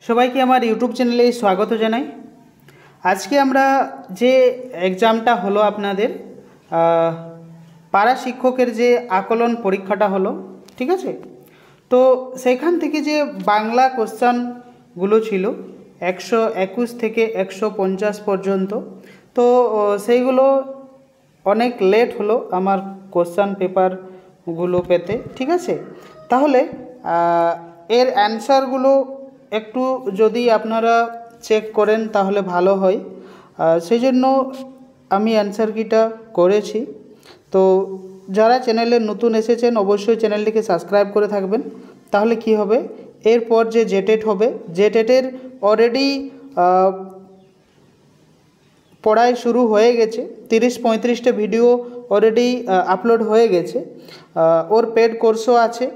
সবাইকে আমার ইউটিউব চ্যানেলে স্বাগত জানাই। আজকে আমরা যে এক্সামটা হলো আপনাদের পাড়া শিক্ষকের যে আকলন পরীক্ষাটা হলো, ঠিক আছে। তো সেখান থেকে যে বাংলা কোশ্চেনগুলো ছিল 121 থেকে 150 পর্যন্ত, তো সেইগুলো অনেক লেট হলো আমার কোশ্চেন পেপারগুলো পেতে, ঠিক আছে। তাহলে এর অ্যান্সারগুলো একটু যদি আপনারা চেক করেন তাহলে ভালো হয়। সেই জন্য আমি অ্যান্সার কিটা করেছি। তো যারা চ্যানেলে নতুন এসেছেন অবশ্যই চ্যানেলটিকে সাবস্ক্রাইব করে থাকবেন। তাহলে কি হবে, এরপর যে জেটেট হবে, জেটেটের অলরেডি পড়াই শুরু হয়ে গেছে। 30-35টা ভিডিও অলরেডি আপলোড হয়ে গেছে। ওর পেড কোর্সও আছে।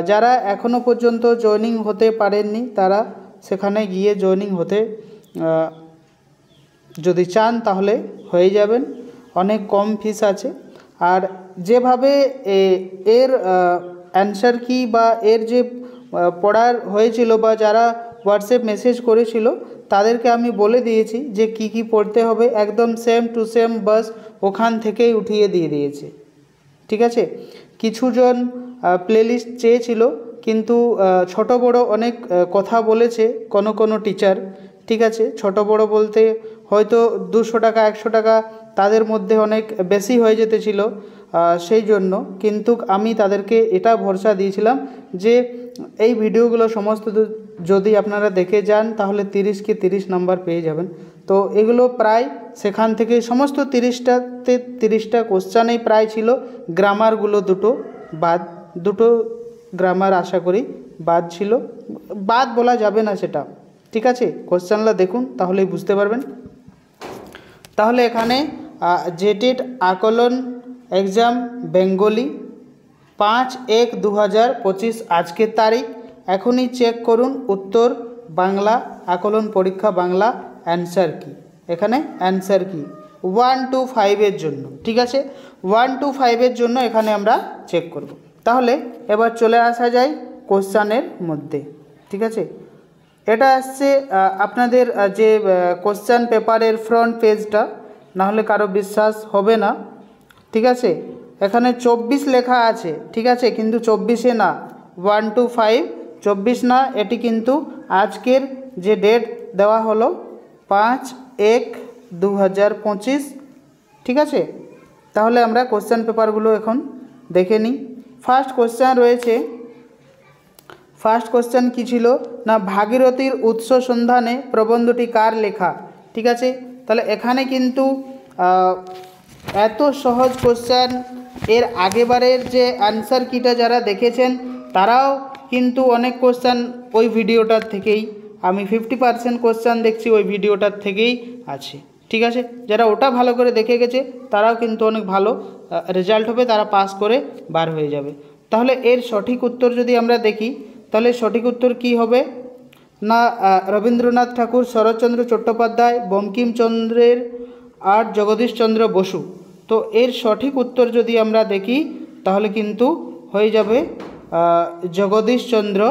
যারা এখনও পর্যন্ত জয়েনিং হতে পারেননি তারা সেখানে গিয়ে জয়েনিং হতে যদি চান তাহলে হয়ে যাবেন। অনেক কম ফিস আছে। আর যেভাবে এর অ্যান্সার কি বা এর যে পড়ার হয়েছিল বা যারা হোয়াটসঅ্যাপ মেসেজ করেছিল তাদেরকে আমি বলে দিয়েছি যে কি কি পড়তে হবে, একদম সেম টু সেম, বাস ওখান থেকেই উঠিয়ে দিয়ে দিয়েছে, ঠিক আছে। কিছুজন প্লেলিস্ট চেয়েছিল কিন্তু ছোট বড় অনেক কথা বলেছে কোনো টিচার, ঠিক আছে। ছোট বড় বলতে হয়তো 200 টাকা 100 টাকা তাদের মধ্যে অনেক বেশি হয়ে যেতেছিল, সেই জন্য কিন্তু আমি তাদেরকে এটা ভরসা দিয়েছিলাম যে এই ভিডিওগুলো সমস্ত যদি আপনারা দেখে যান তাহলে 30 কে 30 নাম্বার পেয়ে যাবেন। তো এগুলো প্রায় সেখান থেকে সমস্ত 30টা কোশ্চেনেই প্রায় ছিল। গ্রামারগুলো দুটো গ্রামার আশা করি বাদ ছিল, বাদ বলা যাবে না সেটা, ঠিক আছে। কোশ্চেনগুলো দেখুন তাহলেই বুঝতে পারবেন। তাহলে এখানে জেটেট আকলন এক্সাম বেঙ্গলি 5/1/2025 আজকের তারিখ। এখনই চেক করুন উত্তর বাংলা আকলন পরীক্ষা বাংলা অ্যান্সার কি। এখানে অ্যান্সার কি 1 to 5 জন্য, ঠিক আছে। 1 to 5 জন্য এখানে আমরা চেক করব। তাহলে এবার চলে আসা যায় কোশ্চেনের মধ্যে, ঠিক আছে। এটা আসছে আপনাদের যে কোশ্চেন পেপারের ফ্রন্ট পেজটা, নাহলে কারো বিশ্বাস হবে না, ঠিক আছে। এখানে 24 লেখা আছে, ঠিক আছে, কিন্তু 24-এ না, 1 to 5 24 না, এটি কিন্তু আজকের যে ডেট দেওয়া হলো 5/1/2025, ঠিক আছে। তাহলে আমরা কোশ্চেন পেপারগুলো এখন দেখে নিই। ফার্স্ট কোশ্চেন কী ছিল না, ভাগীরথীর উৎস সন্ধানে প্রবন্ধটি কার লেখা, ঠিক আছে। তাহলে এখানে কিন্তু এত সহজ কোশ্চেন এর আগেবারের যে অ্যান্সার কিটা যারা দেখেছেন তারাও কিন্তু অনেক কোশ্চেন ওই ভিডিওটার থেকেই, আমি 50% কোশ্চেন দেখছি ওই ভিডিওটার থেকেই আছে, ঠিক আছে। যারা ওটা ভালো করে দেখে গেছে তারাও কিন্তু অনেক ভালো রেজাল্ট হবে, তারা পাস করে বার হয়ে যাবে। তাহলে এর সঠিক উত্তর যদি আমরা দেখি তাহলে সঠিক উত্তর কি হবে না, রবীন্দ্রনাথ ঠাকুর, শরৎচন্দ্র চট্টোপাধ্যায়, বঙ্কিমচন্দ্রের আর জগদীশচন্দ্র বসু। তো এর সঠিক উত্তর যদি আমরা দেখি তাহলে কিন্তু হয়ে যাবে জগদীশচন্দ্র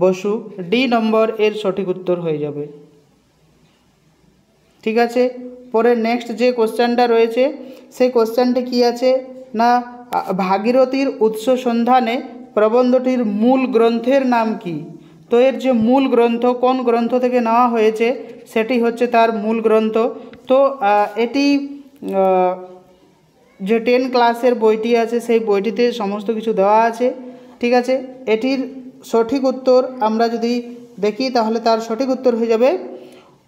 বসু, ডি নম্বর এর সঠিক উত্তর হয়ে যাবে, ঠিক আছে। পরে নেক্সট যে কোশ্চেনটা রয়েছে সেই কোশ্চেনটি কি আছে না, ভাগীরথীর উৎস সন্ধানে প্রবন্ধটির মূল গ্রন্থের নাম কি। তো এর যে মূল গ্রন্থ, কোন গ্রন্থ থেকে নেওয়া হয়েছে সেটি হচ্ছে তার মূল গ্রন্থ। তো এটি যে 10 ক্লাসের বইটি আছে সেই বইটিতে সমস্ত কিছু দেওয়া আছে, ঠিক আছে। এটির সঠিক উত্তর আমরা যদি দেখি তাহলে তার সঠিক উত্তর হয়ে যাবে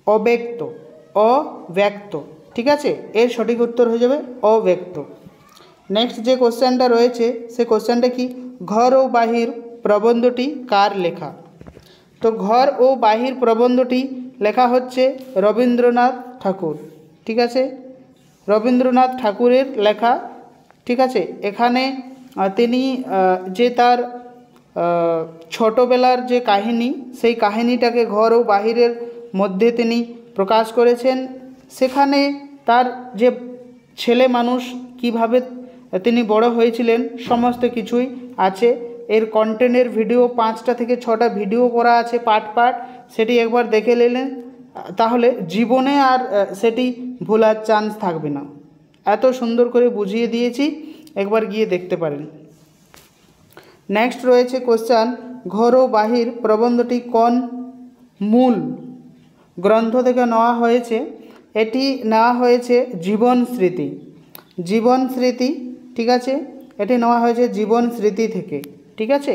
অব্যক্ত, ঠিক আছে। এর সঠিক উত্তর হয়ে যাবে অব্যক্ত। নেক্সট যে কোশ্চেনটা রয়েছে সে কোশ্চেনটা কি, ঘর ও বাহির প্রবন্ধটি কার লেখা। তো ঘর ও বাহির প্রবন্ধটি লেখা হচ্ছে রবীন্দ্রনাথ ঠাকুর, ঠিক আছে, রবীন্দ্রনাথ ঠাকুরের লেখা, ঠিক আছে। এখানে তিনি যে তার ছোটোবেলার যে কাহিনী সেই কাহিনীটাকে ঘর ও বাহিরের মধ্যে তিনি প্রকাশ করেছেন। সেখানে তার যে ছেলে মানুষ কিভাবে তিনি বড় হয়েছিলেন সমস্ত কিছুই আছে এর কন্টেন্টের ভিডিও 5টা থেকে 6টা ভিডিও করা আছে পার্ট পার্ট, সেটি একবার দেখে নিলেন, তাহলে জীবনে আর সেটি ভোলার চান্স থাকবে না। এত সুন্দর করে বুঝিয়ে দিয়েছি, একবার গিয়ে দেখতে পারেন। নেক্সট রয়েছে কোশ্চেন, ঘর ও বাহির প্রবন্ধটি কোন মূল গ্রন্থ থেকে নেওয়া হয়েছে? এটি নেওয়া হয়েছে জীবন স্মৃতি। জীবন স্মৃতি, ঠিক আছে, এটি নেওয়া হয়েছে জীবন স্মৃতি থেকে। ঠিক আছে,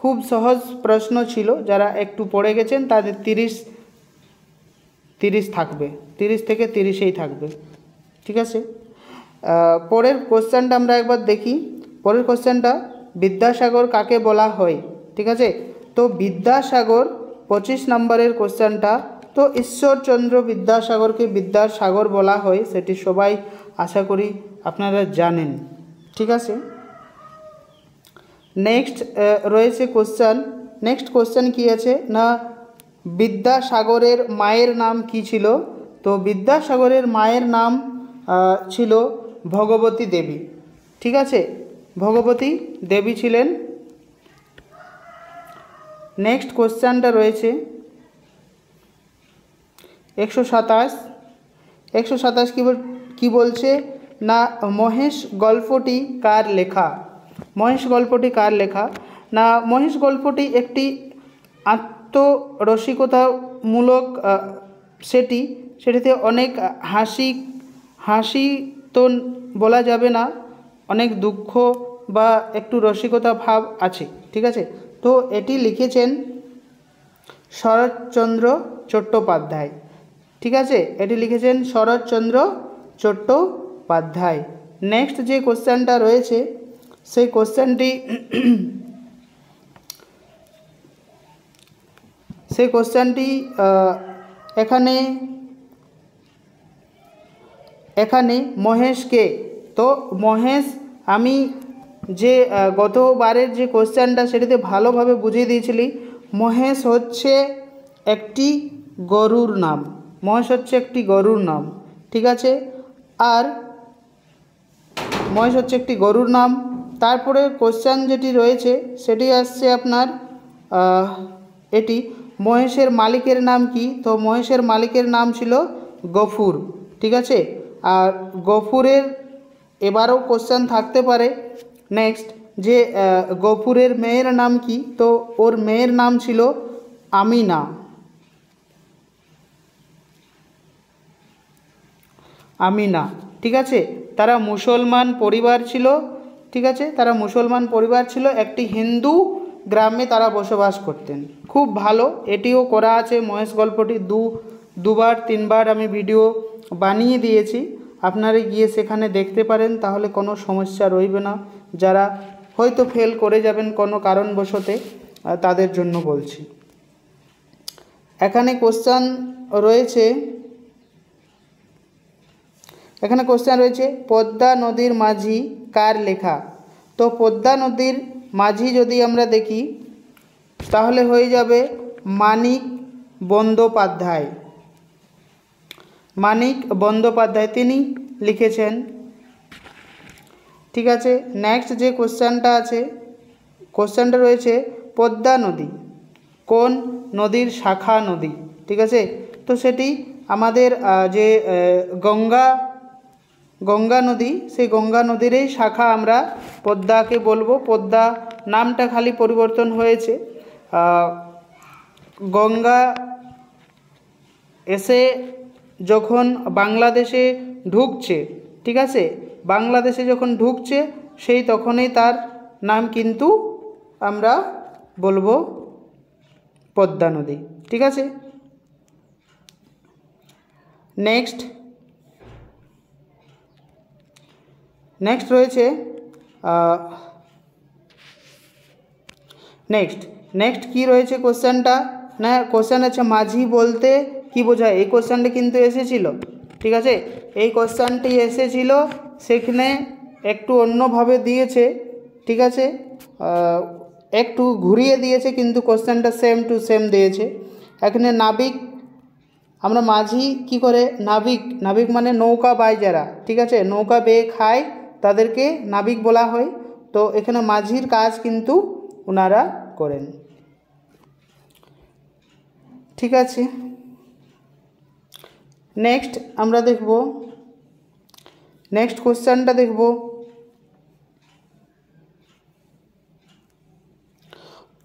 খুব সহজ প্রশ্ন ছিল, যারা একটু পড়ে গেছেন তাদের 30 থাকবে, 30 থেকে 30ই থাকবে। ঠিক আছে, পরের কোশ্চেনটা আমরা একবার দেখি। পরের কোশ্চেনটা, বিদ্যাসাগর কাকে বলা হয়? ঠিক আছে, তো বিদ্যাসাগর 25 নম্বরের কোশ্চেনটা, তো ঈশ্বরচন্দ্র বিদ্যাসাগরকে বিদ্যাসাগর বলা হয়, সেটি সবাই আশা করি আপনারা জানেন। ঠিক আছে, নেক্সট রয়েছে কোশ্চেন। নেক্সট কোশ্চেন কী আছে না, বিদ্যাসাগরের মায়ের নাম কি ছিল? তো বিদ্যাসাগরের মায়ের নাম ছিল ভগবতী দেবী। ঠিক আছে, ভগবতী দেবী ছিলেন। নেক্সট কোশ্চেনটা রয়েছে 127 কি বলছে না, মহেশ গল্পটি কার লেখা? মহেশ গল্পটি কার লেখা না, মহেশ গল্পটি একটি আত্মরসিকতামূলক, সেটিতে অনেক হাসি তো বলা যাবে না, অনেক দুঃখ বা একটু রসিকতা ভাব আছে। ঠিক আছে, তো এটি লিখেছেন শরৎচন্দ্র চট্টোপাধ্যায়। ঠিক আছে, এটি লিখেছেন শরৎচন্দ্র চট্টোপাধ্যায়। নেক্সট যে কোশ্চেনটা রয়েছে সেই কোশ্চেনটি এখানে মহেশ কে? তো মহেশ, আমি যে গতবারের যে কোশ্চেনটা সেটিতে ভালোভাবে বুঝিয়ে দিয়েছিলি, মহেশ হচ্ছে একটি গরুর নাম। মহেশ হচ্ছে একটি গরুর নাম। ঠিক আছে, আর মহেশ হচ্ছে একটি গরুর নাম। তারপরে কোশ্চেন যেটি রয়েছে সেটি আসছে আপনার, এটি মহেশের মালিকের নাম কি? তো মহেশের মালিকের নাম ছিল গফুর। ঠিক আছে, আর গফুরের এবারও কোশ্চেন থাকতে পারে নেক্সট, যে গফুরের মেয়ের নাম কি? তো ওর মেয়ের নাম ছিল আমিনা। আমিনা, ঠিক আছে, তারা মুসলমান পরিবার ছিল। ঠিক আছে, তারা মুসলমান পরিবার ছিল, একটি হিন্দু গ্রামে তারা বসবাস করতেন। খুব ভালো, এটিও করা আছে মহেশ গল্পটি, দুবার 3বার আমি ভিডিও বানিয়ে দিয়েছি, আপনারা গিয়ে সেখানে দেখতে পারেন, তাহলে কোনো সমস্যা রইবে না। যারা হয়তো ফেল করে যাবেন কোনো কারণবশতে, তাদের জন্য বলছি। এখানে কোশ্চেন রয়েছে পদ্মা নদীর মাঝি কার লেখা? তো পদ্মা নদীর মাঝি যদি আমরা দেখি তাহলে হয়ে যাবে মানিক বন্দ্যোপাধ্যায়। মানিক বন্দ্যোপাধ্যায় তিনি লিখেছেন। ঠিক আছে, নেক্সট যে কোশ্চেনটা রয়েছে পদ্মা নদী কোন নদীর শাখা নদী? ঠিক আছে, তো সেটি আমাদের যে গঙ্গা নদী, সেই গঙ্গা নদীরই শাখা আমরা পদ্মাকে বলবো। পদ্মা নামটা খালি পরিবর্তন হয়েছে। গঙ্গা এসে যখন বাংলাদেশে ঢুকছে, ঠিক আছে, বাংলাদেশে যখন ঢুকছে সেই তখনই তার নাম কিন্তু আমরা বলবো পদ্মা নদী। ঠিক আছে, নেক্সট রয়েছে নেক্সট কি রয়েছে কোশ্চেনটা না, কোশ্চেন আছে মাঝি বলতে কি বোঝায়? এই কোশ্চেনটি কিন্তু এসেছিল। ঠিক আছে, এই কোশ্চেনটি এসেছিল, সেখানে একটু অন্যভাবে দিয়েছে। ঠিক আছে, একটু ঘুরিয়ে দিয়েছে, কিন্তু কোশ্চেনটা সেম টু সেম দিয়েছে। এখানে নাবিক, আমরা মাঝি কি করে, নাবিক মানে নৌকা বায় যারা, ঠিক আছে, নৌকা বেয়ে খায় তাদেরকে নাবিক বলা হয়। তো এখানে মাঝির কাজ কিন্তু ওনারা করেন। ঠিক আছে, নেক্সট আমরা দেখব, নেক্সট কোশ্চেনটা দেখব,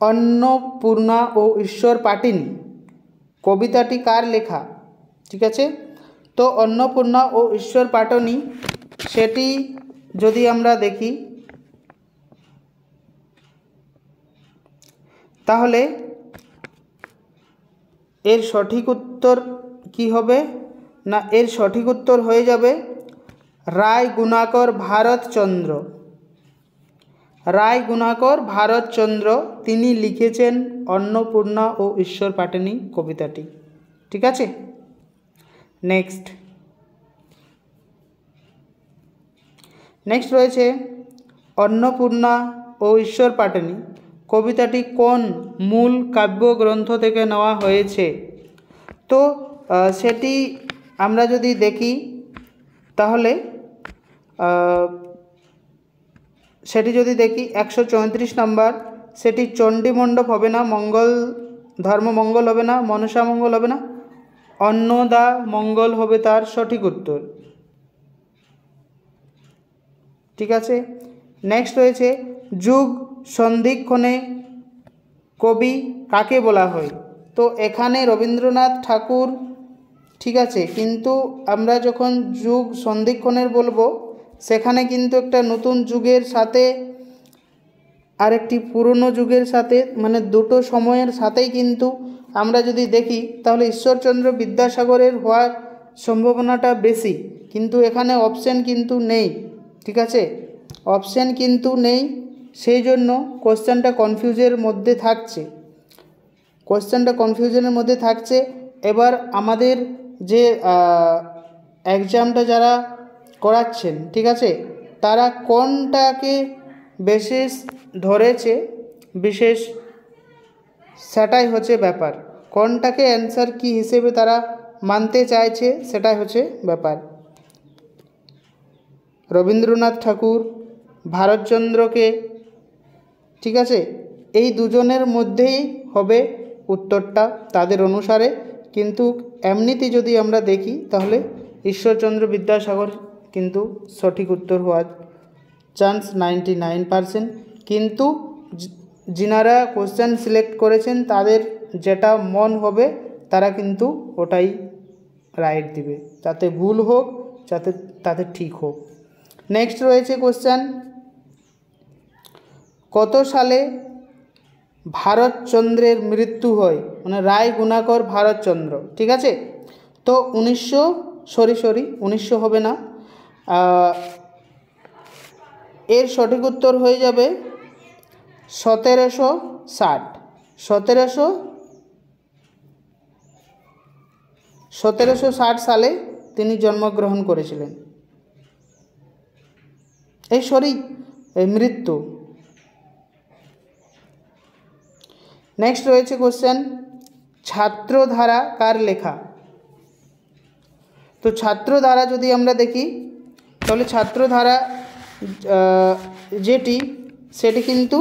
অন্নপূর্ণা ও ঈশ্বর পাটিনী কবিতাটি কার লেখা? ঠিক আছে, তো অন্নপূর্ণা ও ঈশ্বর পাটনী সেটি যদি আমরা দেখি তাহলে এর সঠিক উত্তর কি হবে না, এর সঠিক উত্তর হয়ে যাবে রায় গুণাকর ভারতচন্দ্র। রায় গুণাকর ভারতচন্দ্র তিনি লিখেছেন অন্নপূর্ণা ও ঈশ্বর পাটনী কবিতাটি। ঠিক আছে, নেক্সট রয়েছে অন্নপূর্ণা ও ঈশ্বর পাটনী কবিতাটি কোন মূল কাব্যগ্রন্থ থেকে নেওয়া হয়েছে? তো সেটি আমরা যদি দেখি তাহলে সেটি যদি দেখি 134 নম্বর, সেটি চণ্ডীমণ্ডপ হবে না, মঙ্গল ধর্মমঙ্গল হবে না, মনসা মঙ্গল হবে না, অন্নদা মঙ্গল হবে তার সঠিক উত্তর। ঠিক আছে, নেক্সট রয়েছে যুগ সন্ধিক্ষণে কবি কাকে বলা হয়? তো এখানে রবীন্দ্রনাথ ঠাকুর। ঠিক আছে, কিন্তু আমরা যখন যুগ সন্ধিক্ষণের বলবো সেখানে কিন্তু একটা নতুন যুগের সাথে আর একটি পুরনো যুগের সাথে, মানে দুটো সময়ের সাথেই কিন্তু আমরা যদি দেখি তাহলে ঈশ্বরচন্দ্র বিদ্যাসাগরের হওয়ার সম্ভাবনাটা বেশি, কিন্তু এখানে অপশান কিন্তু নেই। ঠিক আছে, অপশান কিন্তু নেই, সেই জন্য কোশ্চেনটা কনফিউজের মধ্যে থাকছে, এবার আমাদের যে এক্সামটা যারা করাচ্ছেন, ঠিক আছে, তারা কোনটাকে বিশেষ ধরেছে, বিশেষ সেটাই হচ্ছে ব্যাপার, কোনটাকে অ্যান্সার কি হিসেবে তারা মানতে চাইছে সেটাই হচ্ছে ব্যাপার। রবীন্দ্রনাথ ঠাকুর, ভারতচন্দ্রকে, ঠিক আছে, এই দুজনের মধ্যেই হবে উত্তরটা তাদের অনুসারে, কিন্তু এমনিতে যদি আমরা দেখি তাহলে ঈশ্বরচন্দ্র বিদ্যাসাগর কিন্তু সঠিক উত্তর হওয়ার চান্স 99%, কিন্তু যিনারা কোশ্চেন সিলেক্ট করেছেন তাদের যেটা মন হবে তারা কিন্তু ওটাই রাইট দিবে, যাতে ভুল হোক যাতে তাতে ঠিক হোক। নেক্সট রয়েছে কোশ্চেন, কত সালে ভারতচন্দ্রের মৃত্যু হয়? মানে রায় গুণাকর ভারতচন্দ্র। ঠিক আছে, তো 1900 হবে না, এর সঠিক উত্তর হয়ে যাবে 1760। 1760 সালে তিনি জন্মগ্রহণ করেছিলেন। মৃত্যু। নেক্সট রয়েছে কোশ্চেন, ছাত্রধারা কার লেখা? তো ছাত্রধারা যদি আমরা দেখি তাহলে ছাত্রধারা যেটি সেটি কিন্তু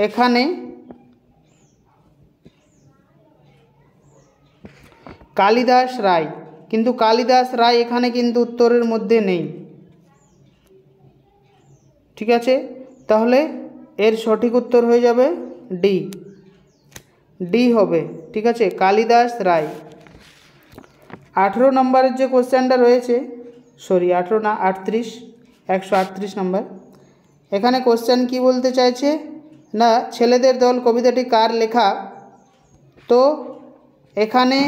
এখানে কালিদাস রায়, কিন্তু কালিদাস রায় এখানে কিন্তু উত্তরের মধ্যে নেই। ঠিক আছে, তাহলে এর সঠিক উত্তর হয়ে যাবে ডি হবে। ঠিক আছে, কালিদাস রায়। 18 নম্বরের যে কোশ্চেনটা রয়েছে, 138 নম্বর, এখানে কোশ্চেন কি বলতে চাইছে না, ছেলেদের দল কবিতাটি কার লেখা? তো এখানে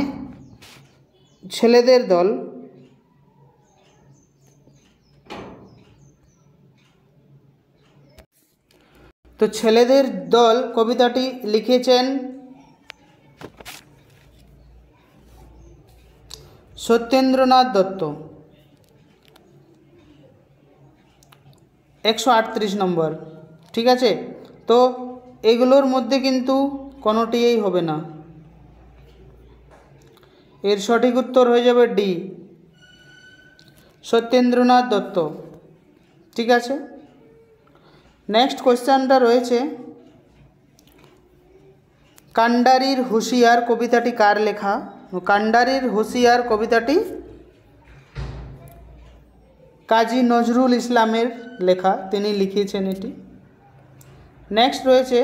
ছেলেদের দল কবিতাটি লিখেছেন সত্যেন্দ্রনাথ দত্ত। 138 নম্বর। ঠিক আছে, তো এগুলোর মধ্যে কিন্তু কোনোটিই হবে না, এর সঠিক উত্তর হয়ে যাবে ডি, সত্যেন্দ্রনাথ দত্ত। ঠিক আছে, নেক্সট কোশ্চেনটা রয়েছে কান্ডারির হুঁশিয়ার কবিতাটি কার লেখা? কান্ডারির হুঁশিয়ার কবিতাটি কাজী নজরুল ইসলামের লেখা, তিনি লিখিয়েছেন এটি। নেক্সট রয়েছে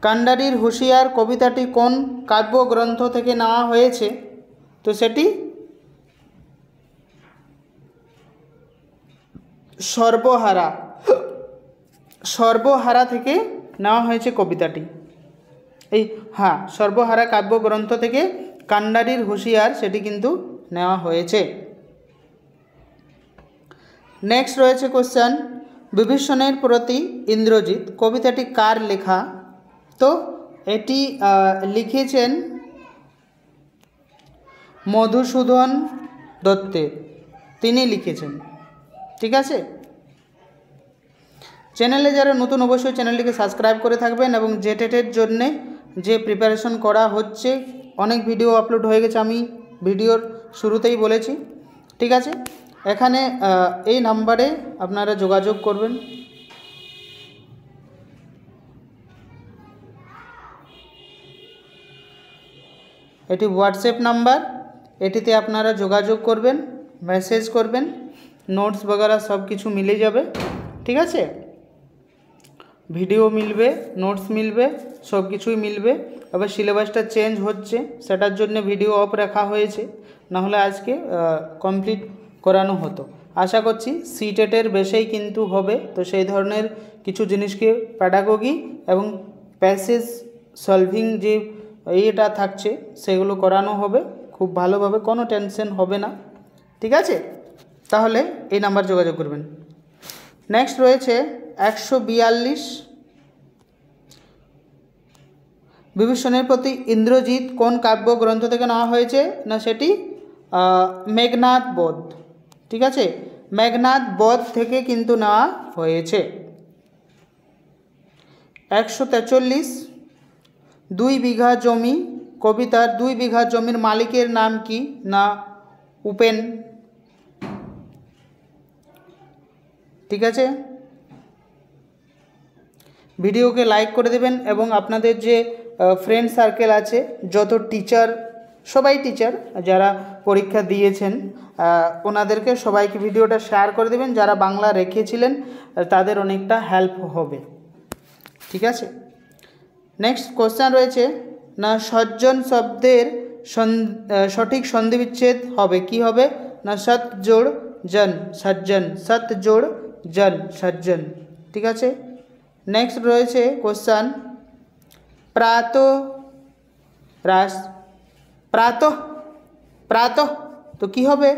কান্ডারির হুঁশিয়ার কবিতাটি কোন কাব্যগ্রন্থ থেকে নেওয়া হয়েছে? তো সেটি সর্বহারা, সর্বহারা থেকে নেওয়া হয়েছে কবিতাটি। সর্বহারা কাব্যগ্রন্থ থেকে কান্ডারির হুঁশিয়ার সেটি কিন্তু নেওয়া হয়েছে। নেক্সট রয়েছে কোশ্চেন, বিভীষণের প্রতি ইন্দ্রজিৎ কবিতাটি কার লেখা? তো এটি লিখেছেন মধুসূদন দত্তের, তিনি লিখেছেন। ঠিক আছে, চ্যানেলে যারা নতুন অবশ্যই চ্যানেলটিকে সাবস্ক্রাইব করে থাকবেন এবং জেটেটের জন্যে যে প্রিপারেশন করা হচ্ছে, অনেক ভিডিও আপলোড হয়ে গেছে, আমি ভিডিওর শুরুতেই বলেছি। ঠিক আছে, এখানে এই নাম্বারে আপনারা যোগাযোগ করবেন। এটি হোয়াটসঅ্যাপ নাম্বার, এটিতে আপনারা যোগাযোগ করবেন, মেসেজ করবেন, নোটস বগেরা সব কিছু মিলে যাবে। ঠিক আছে, ভিডিও মিলবে, নোটস মিলবে, সব কিছুই মিলবে। এবার সিলেবাসটা চেঞ্জ হচ্ছে, সেটার জন্য ভিডিও অফ রাখা হয়েছে, নাহলে আজকে কমপ্লিট করানো হতো। আশা করছি সিটেটের বেশেই কিন্তু হবে, তো সেই ধরনের কিছু জিনিসকে প্যাডাগোগি এবং প্যাসেজ সলভিং যে এটা থাকছে সেগুলো করানো হবে খুব ভালোভাবে, কোনো টেনশন হবে না। ঠিক আছে, তাহলে এই নাম্বার যোগাযোগ করবেন। নেক্সট রয়েছে 142, বিভীষণের প্রতি ইন্দ্রজিৎ কোন কাব্যগ্রন্থ থেকে নেওয়া হয়েছে? না সেটি মেঘনাদ বধ। ঠিক আছে, মেঘনাদ বধ থেকে কিন্তু নেওয়া হয়েছে। 143, 2 বিঘা জমি কবিতার 2 বিঘা জমির মালিকের নাম কি? না উপেন। ঠিক আছে, ভিডিওকে লাইক করে দেবেন এবং আপনাদের যে ফ্রেন্ড সার্কেল আছে, যত টিচার, সবাই টিচার যারা পরীক্ষা দিয়েছেন ওনাদেরকে সবাইকে ভিডিওটা শেয়ার করে দেবেন। যারা বাংলা রেখেছিলেন তাদের অনেকটা হেল্প হবে। ঠিক আছে, নেক্সট কোশ্চেন রয়েছে, না সজ্জন শব্দের সঠিক সন্ধিবিচ্ছেদ হবে, কি হবে? না সৎ জোড় জন সজ্জন, সৎ জোড় জন সজ্জন। ঠিক আছে, নেক্সট রয়েছে কোশ্চেন, প্রাতঃ প্রাতঃ প্রাতঃ, তো কি হবে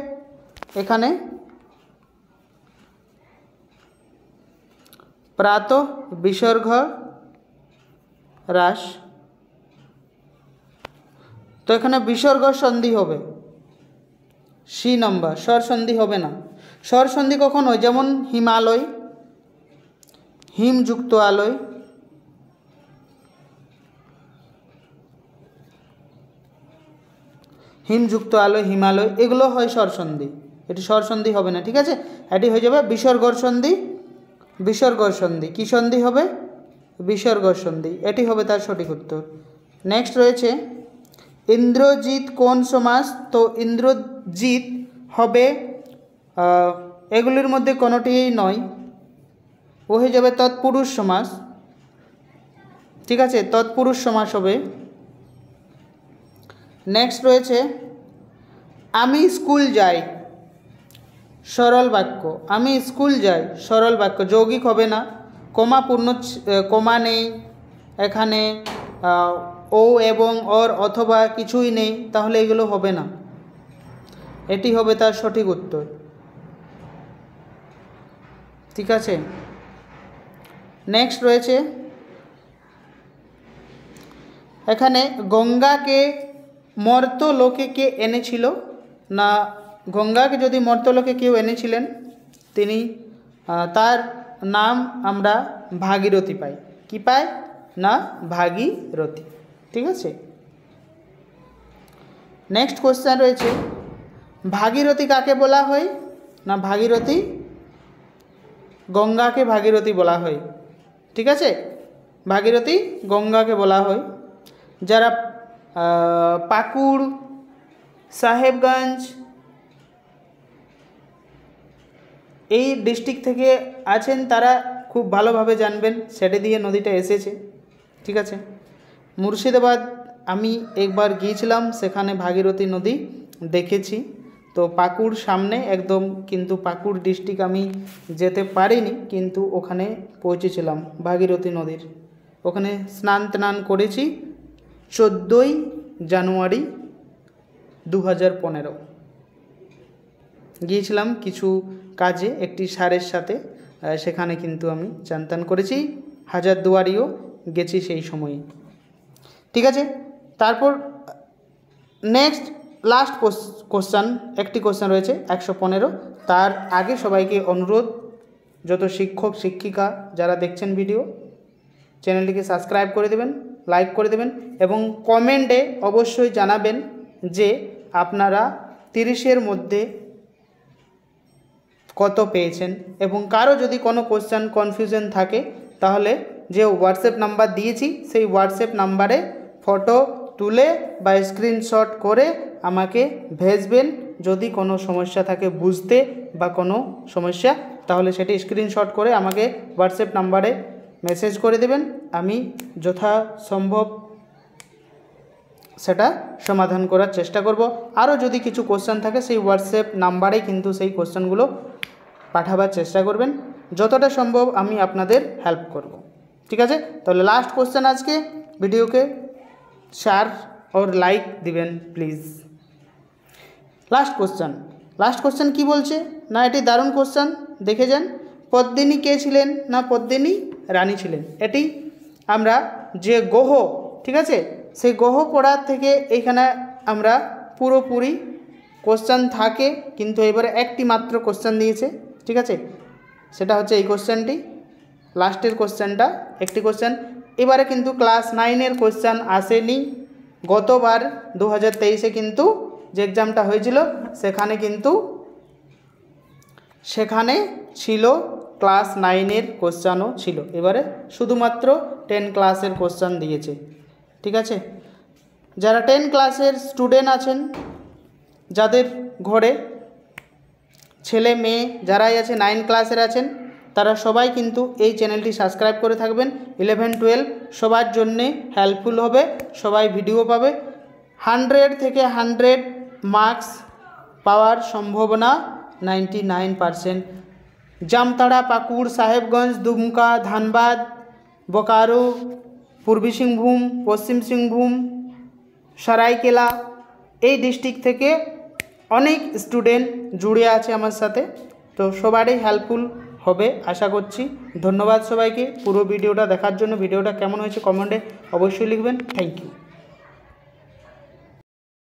এখানে? প্রাতঃ বিসর্গ হ্রাস, তো এখানে বিসর্গ সন্ধি হবে, সি নম্বর, স্বর সন্ধি হবে না। স্বর সন্ধি কখন হয়? যেমন হিমালয়, হিমযুক্ত আলয়, হিমযুক্ত আলয়, হিমালয়, এগুলো হয় স্বরসন্ধি, এটি স্বরসন্ধি হবে না। ঠিক আছে, এটি হয়ে যাবে বিসর্গর সন্ধি। বিসর্গর সন্ধি কী সন্ধি হবে? বিসর্গর সন্ধি, এটি হবে তার সঠিক উত্তর। নেক্সট রয়েছে ইন্দ্রজিৎ কোন সমাস? তো ইন্দ্রজিৎ হবে এগুলির মধ্যে কোনোটিই নয়, ও হয়ে যাবে তৎপুরুষ সমাস। ঠিক আছে, তৎপুরুষ সমাস হবে। নেক্সট রয়েছে আমি স্কুল যাই, সরল বাক্য, আমি স্কুল যাই সরল বাক্য, যৌগিক হবে না, কমা পূর্ণ কমা নেই এখানে, ও এবং অর অথবা কিছুই নেই, তাহলে এগুলো হবে না, এটি হবে তার সঠিক উত্তর। ঠিক আছে, নেক্সট রয়েছে এখানে গঙ্গাকে মর্তলোকে কে এনেছিল? না গঙ্গাকে যদি মর্তলোকে কেউ এনেছিলেন তিনি, তার নাম আমরা ভাগীরথী পাই। কি পাই? না ভাগীরথী। ঠিক আছে, নেক্সট কোশ্চেন রয়েছে ভাগীরথী কাকে বলা হয়? না ভাগীরথী, গঙ্গাকে ভাগীরথী বলা হয়। ঠিক আছে, ভাগীরথী গঙ্গাকে বলা হয়। যারা পাকুড়, সাহেবগঞ্জ এই ডিস্ট্রিক্ট থেকে আছেন তারা খুব ভালোভাবে জানবেন সেটা দিয়ে নদীটা এসেছে। ঠিক আছে, মুর্শিদাবাদ আমি একবার গিয়েছিলাম, সেখানে ভাগীরথী নদী দেখেছি। তো পাকুড় সামনে একদম, কিন্তু পাকুড় ডিস্ট্রিক্ট আমি যেতে পারিনি, কিন্তু ওখানে পৌঁছেছিলাম ভাগীরথী নদীর। ওখানে স্নান টান করেছি 14ই জানুয়ারি 2015 গিয়েছিলাম কিছু কাজে একটি স্যারের সাথে, সেখানে কিন্তু আমি চান টান করেছি। হাজারদুয়ারিও গেছি সেই সময়ে। ঠিক আছে, তারপর নেক্সট লাস্ট কোশ্চান, একটি কোশ্চান রয়েছে 115। তার আগে সবাইকে অনুরোধ, যত শিক্ষক শিক্ষিকা যারা দেখছেন ভিডিও, চ্যানেলটিকে সাবস্ক্রাইব করে দেবেন, লাইক করে দেবেন এবং কমেন্টে অবশ্যই জানাবেন যে আপনারা 30-এর মধ্যে কত পেয়েছেন। এবং কারো যদি কোনো কোশ্চেন কনফিউশন থাকে তাহলে যে হোয়াটসঅ্যাপ নাম্বার দিয়েছি সেই হোয়াটসঅ্যাপ নাম্বারে ফটো তুলে বা স্ক্রিনশট করে আমাকে ভেজবেন। যদি কোনো সমস্যা থাকে বুঝতে বা কোনো সমস্যা, তাহলে সেটি স্ক্রিনশট করে আমাকে হোয়াটসঅ্যাপ নাম্বারে মেসেজ করে দেবেন। আমি যথাসম্ভব সেটা সমাধান করার চেষ্টা করব। আরও যদি কিছু কোশ্চেন থাকে সেই হোয়াটসঅ্যাপ নাম্বারে কিন্তু সেই কোশ্চেনগুলো পাঠাবার চেষ্টা করবেন। যতটা সম্ভব আমি আপনাদের হেল্প করব। ঠিক আছে, তাহলে লাস্ট কোশ্চেন আজকে ভিডিওকে শেয়ার और লাইক দিবেন প্লিজ। লাস্ট কোশ্চেন কি বলছে না, এটি দারুণ কোশ্চেন, দেখে যান। পদ্মিনী কে ছিলেন না পদ্মিনী রানী ছিলেন। এটি আমরা যে গ্রহ, ঠিক আছে, সেই গ্রহ পড়ার থেকে এইখানে আমরা পুরোপুরি কোশ্চেন থাকে, কিন্তু এবারে একটি মাত্র কোশ্চেন দিয়েছে। ঠিক আছে, সেটা হচ্ছে এই কোশ্চেনটি, লাস্টের কোশ্চেনটা একটি কোশ্চেন। এবারে কিন্তু ক্লাস 9-এর কোশ্চেন আসেনি। গতবার 2023-এ কিন্তু যে এক্সামটা হয়েছিল সেখানে ছিল ক্লাস 9-এর কোশ্চেনও ছিল। এবারে শুধুমাত্র 10 ক্লাসের কোশ্চেন দিয়েছে। ঠিক আছে, যারা 10 ক্লাসের স্টুডেন্ট আছেন, যাদের ঘরে ছেলে মেয়ে যারাই আছে 9 ক্লাসের আছেন, তারা সবাই কিন্তু এই চ্যানেলটি সাবস্ক্রাইব করে থাকবেন। 11-12 সবার জন্যে হেল্পফুল হবে, সবাই ভিডিও পাবে। 100 থেকে 100 মার্কস পাওয়ার সম্ভাবনা 99%। জামতাড়া, পাকুড়, সাহেবগঞ্জ, দুমকা, ধানবাদ, बोकारो, পূর্বী সিংভূম, পশ্চিম সিংভূম, সরাইকেলা এই ডিস্ট্রিক্ট থেকে অনেক স্টুডেন্ট জুড়ে আছে আমার সাথে। তো সবারই হেল্পফুল হবে আশা করছি। ধন্যবাদ সবাইকে পুরো ভিডিওটা দেখার জন্য। ভিডিওটা কেমন হয়েছে কমেন্টে অবশ্যই লিখবেন। Thank you.